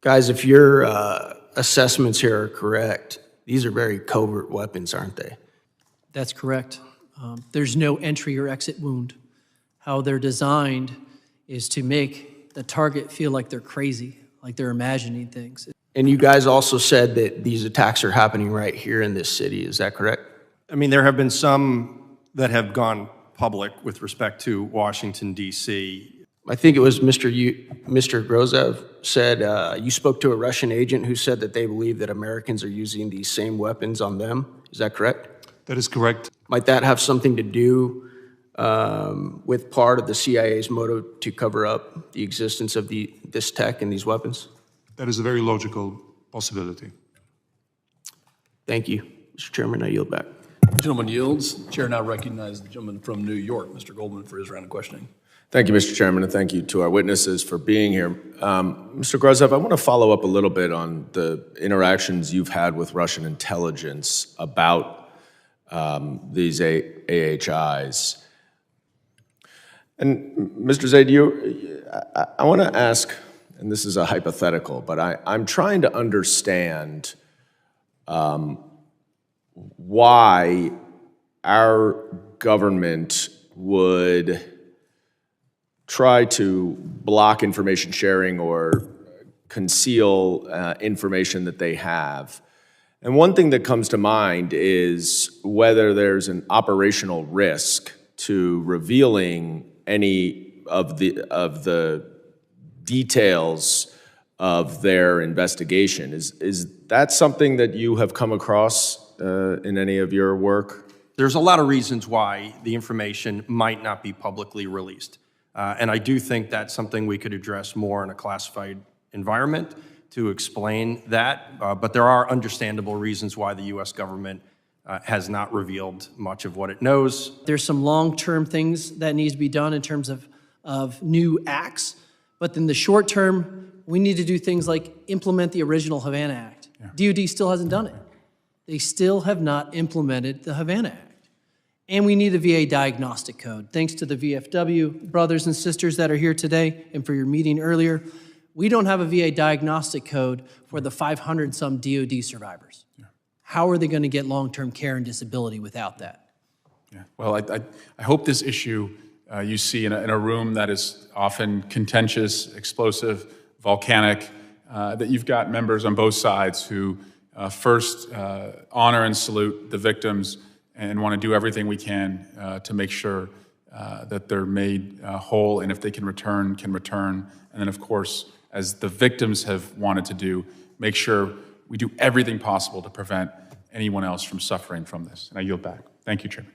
Guys, if your assessments here are correct, these are very covert weapons, aren't they? That's correct. There's no entry or exit wound. How they're designed is to make the target feel like they're crazy, like they're imagining things. And you guys also said that these attacks are happening right here in this city. Is that correct? I mean, there have been some that have gone public with respect to Washington, D.C. I think it was Mr. Grozev said you spoke to a Russian agent who said that they believe that Americans are using these same weapons on them. Is that correct? That is correct. Might that have something to do with part of the CIA's motive to cover up the existence of this tech and these weapons? That is a very logical possibility. Thank you. Mr. Chairman, I yield back. The gentleman yields. Chair now recognizes the gentleman from New York, Mr. Goldman, for his round of questioning. Thank you, Mr. Chairman, and thank you to our witnesses for being here. Mr. Grozev, I want to follow up a little bit on the interactions you've had with Russian intelligence about these AHIs. And Mr. Zaid, I want to ask, and this is a hypothetical, but I'm trying to understand why our government would try to block information sharing or conceal information that they have. And one thing that comes to mind is whether there's an operational risk to revealing any of the details of their investigation. Is that something that you have come across in any of your work? There's a lot of reasons why the information might not be publicly released. And I do think that's something we could address more in a classified environment to explain that. But there are understandable reasons why the U.S. government has not revealed much of what it knows. There's some long-term things that needs to be done in terms of new acts. But in the short term, we need to do things like implement the original Havana Act. Yeah. DOD still hasn't done it. They still have not implemented the Havana Act. And we need a VA diagnostic code. Thanks to the VFW brothers and sisters that are here today and for your meeting earlier, we don't have a VA diagnostic code for the 500-some DOD survivors. Yeah. How are they going to get long-term care and disability without that? Yeah. Well, I hope this issue you see in a room that is often contentious, explosive, volcanic, that you've got members on both sides who first honor and salute the victims and want to do everything we can to make sure that they're made whole, and if they can return. And then, of course, as the victims have wanted to do, make sure we do everything possible to prevent anyone else from suffering from this. And I yield back. Thank you, Chairman.